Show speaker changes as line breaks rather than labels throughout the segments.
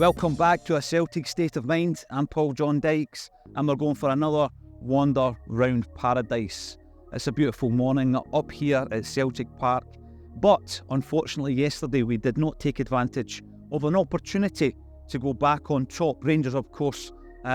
Welcome back to A Celtic State of Mind. I'm Paul John Dykes and we're going for another wander round paradise. It's a beautiful morning up here at Celtic Park, but unfortunately yesterday we did not take advantage of an opportunity to go back on top. Rangers, of course,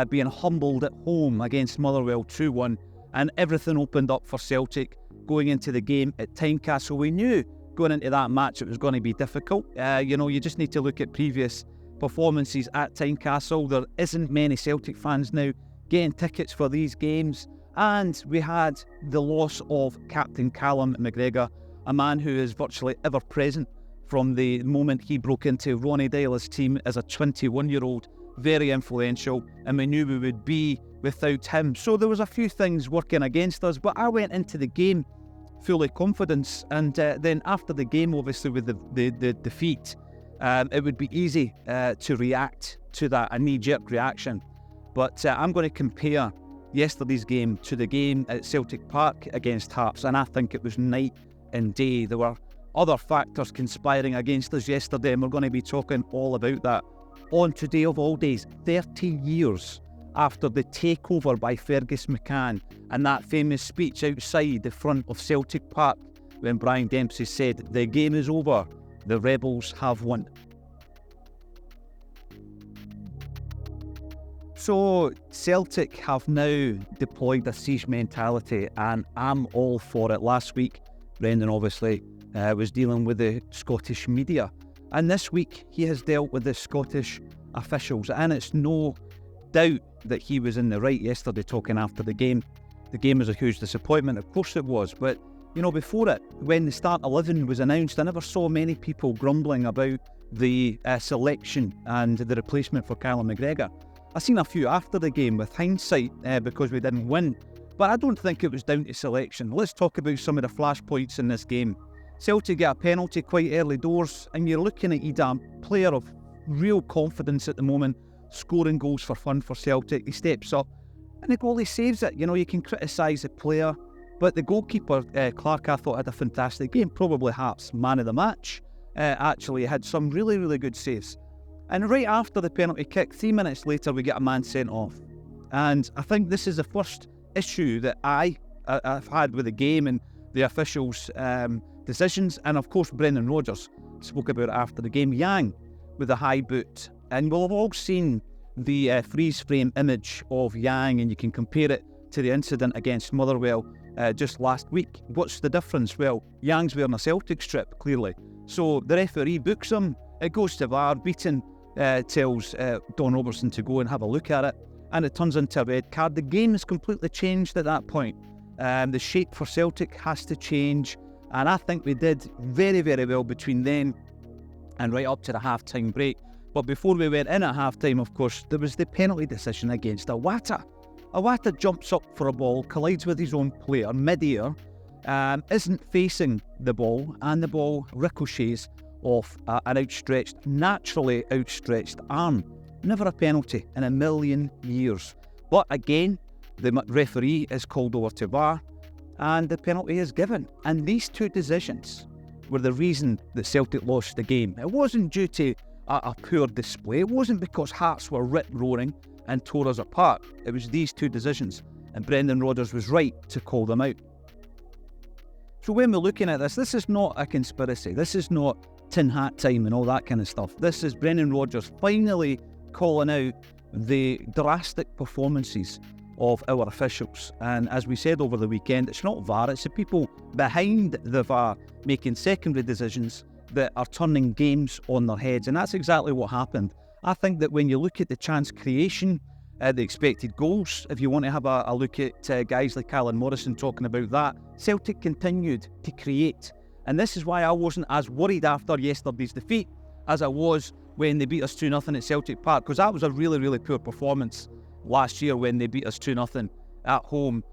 being humbled at home against Motherwell 2-1, and everything opened up for Celtic going into the game at Tynecastle. We knew going into that match it was going to be difficult. You just need to look at previous performances at Tynecastle. There isn't many Celtic fans now getting tickets for these games, and we had the loss of Captain Callum McGregor, a man who is virtually ever present from the moment he broke into Ronnie Deil's team as a 21-year-old, very influential, and we knew we would be without him. So there was a few things working against us, but I went into the game fully confidence, and then after the game, obviously with the defeat, it would be easy to react to that, a knee-jerk reaction. But I'm going to compare yesterday's game to the game at Celtic Park against Hearts, and I think it was night and day. There were other factors conspiring against us yesterday, and we're going to be talking all about that on today of all days, 30 years after the takeover by Fergus McCann and that famous speech outside the front of Celtic Park when Brian Dempsey said, "The game is over, the Rebels have won." So Celtic have now deployed a siege mentality, and I'm all for it. Last week, Brendan obviously was dealing with the Scottish media, and this week he has dealt with the Scottish officials, and it's no doubt that he was in the right yesterday talking after the game. The game was a huge disappointment, of course it was, but before it, when the start 11 was announced, I never saw many people grumbling about the selection and the replacement for Callum McGregor. I seen a few after the game with hindsight because we didn't win, but I don't think it was down to selection. Let's talk about some of the flashpoints in this game. Celtic get a penalty quite early doors, and you're looking at either a player of real confidence at the moment, scoring goals for fun for Celtic. He steps up and the goalie saves it. You can criticise the player, but the goalkeeper, Clark, I thought had a fantastic game, probably Hearts man of the match. Actually had some really, really good saves. And right after the penalty kick, 3 minutes later, we get a man sent off. And I think this is the first issue that I've had with the game and the officials' decisions. And of course, Brendan Rodgers spoke about it after the game. Yang with a high boot. And we'll have all seen the freeze frame image of Yang, and you can compare it to the incident against Motherwell just last week. What's the difference? Well, Yang's wearing a Celtic strip, clearly. So the referee books him, it goes to VAR, Beaton tells Don Robertson to go and have a look at it, and it turns into a red card. The game has completely changed at that point. The shape for Celtic has to change, and I think we did very, very well between then and right up to the half-time break. But before we went in at half-time, of course, there was the penalty decision against Iwata. Iwata jumps up for a ball, collides with his own player mid-air, isn't facing the ball, and the ball ricochets off an naturally outstretched arm. Never a penalty in a million years. But again, the referee is called over to VAR, and the penalty is given. And these two decisions were the reason that Celtic lost the game. It wasn't due to a poor display. It wasn't because Hearts were rip-roaring and tore us apart. It was these two decisions, and Brendan Rodgers was right to call them out. So when we're looking at this is not a conspiracy. This is not tin hat time and all that kind of stuff. This is Brendan Rodgers finally calling out the drastic performances of our officials. And as we said over the weekend, it's not VAR, it's the people behind the VAR making secondary decisions that are turning games on their heads, and that's exactly what happened. I think that when you look at the chance creation, the expected goals, if you want to have a look at guys like Alan Morrison talking about that, Celtic continued to create. And this is why I wasn't as worried after yesterday's defeat as I was when they beat us 2-0 at Celtic Park, because that was a really, really poor performance last year when they beat us 2-0 at home.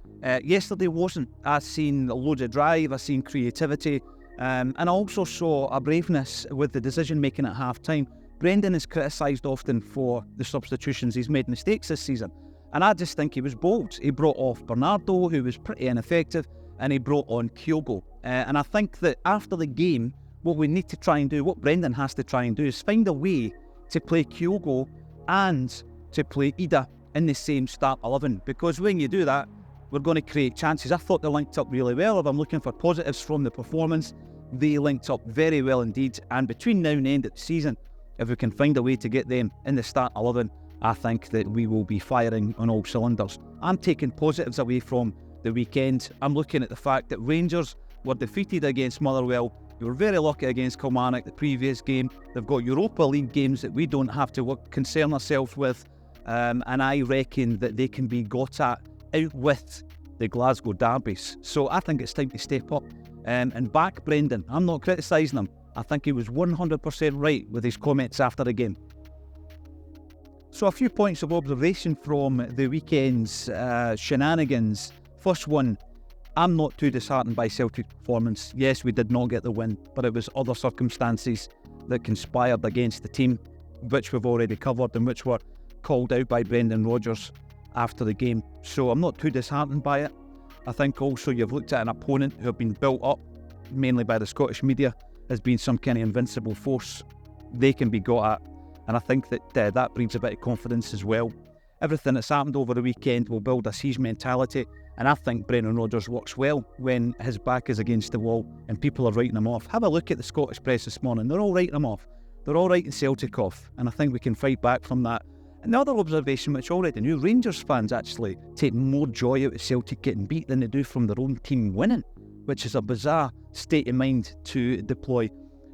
Yesterday wasn't. I seen loads of drive, I seen creativity, and I also saw a braveness with the decision making at half time. Brendan is criticised often for the substitutions. He's made mistakes this season, and I just think he was bold. He brought off Bernardo, who was pretty ineffective, and he brought on Kyogo. And I think that after the game, what we need to try and do, what Brendan has to try and do, is find a way to play Kyogo and to play Ida in the same start 11, because when you do that, we're going to create chances. I thought they linked up really well. If I'm looking for positives from the performance, they linked up very well indeed. And between now and the end of the season, if we can find a way to get them in the start 11, I think that we will be firing on all cylinders. I'm taking positives away from the weekend. I'm looking at the fact that Rangers were defeated against Motherwell. They were very lucky against Kilmarnock the previous game. They've got Europa League games that we don't have to concern ourselves with. And I reckon that they can be got at out with the Glasgow derbies. So I think it's time to step up and back Brendan. I'm not criticising him. I think he was 100% right with his comments after the game. So a few points of observation from the weekend's shenanigans. First one, I'm not too disheartened by Celtic's performance. Yes, we did not get the win, but it was other circumstances that conspired against the team, which we've already covered and which were called out by Brendan Rodgers after the game. So I'm not too disheartened by it. I think also you've looked at an opponent who have been built up, mainly by the Scottish media, as being some kind of invincible force. They can be got at. And I think that that breeds a bit of confidence as well. Everything that's happened over the weekend will build a siege mentality. And I think Brendan Rodgers works well when his back is against the wall and people are writing him off. Have a look at the Scottish press this morning. They're all writing him off. They're all writing Celtic off. And I think we can fight back from that. Another observation which already knew, Rangers fans actually take more joy out of Celtic getting beat than they do from their own team winning, which is a bizarre state of mind to deploy.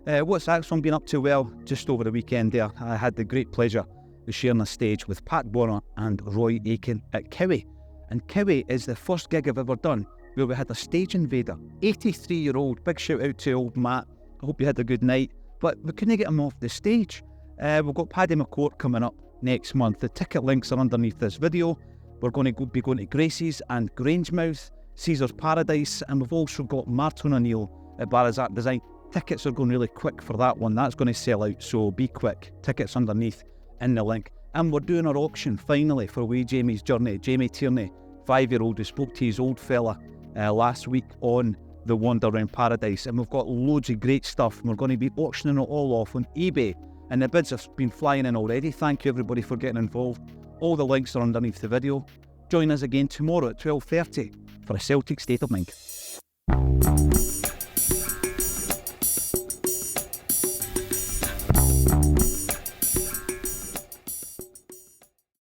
What's Acsom been up to? Well, just over the weekend there, I had the great pleasure of sharing a stage with Pat Bonner and Roy Aiken at Cowie. And Cowie is the first gig I've ever done where we had a stage invader, 83-year-old, big shout out to old Matt. I hope you had a good night, but we couldn't get him off the stage. We've got Paddy McCourt coming up next month. The ticket links are underneath this video. We're going to be going to Gracie's and Grangemouth, Caesar's Paradise, and we've also got Martin O'Neill at Barazak Design. Tickets are going really quick for that one. That's going to sell out, so be quick. Tickets underneath in the link. And we're doing our auction finally for Wee Jamie's Journey. Jamie Tierney, 5-year-old, who spoke to his old fella last week on the Wander Around Paradise. And we've got loads of great stuff. And we're going to be auctioning it all off on eBay. And the bids have been flying in already. Thank you everybody for getting involved. All the links are underneath the video. Join us again tomorrow at 12:30 for a Celtic State of Mind.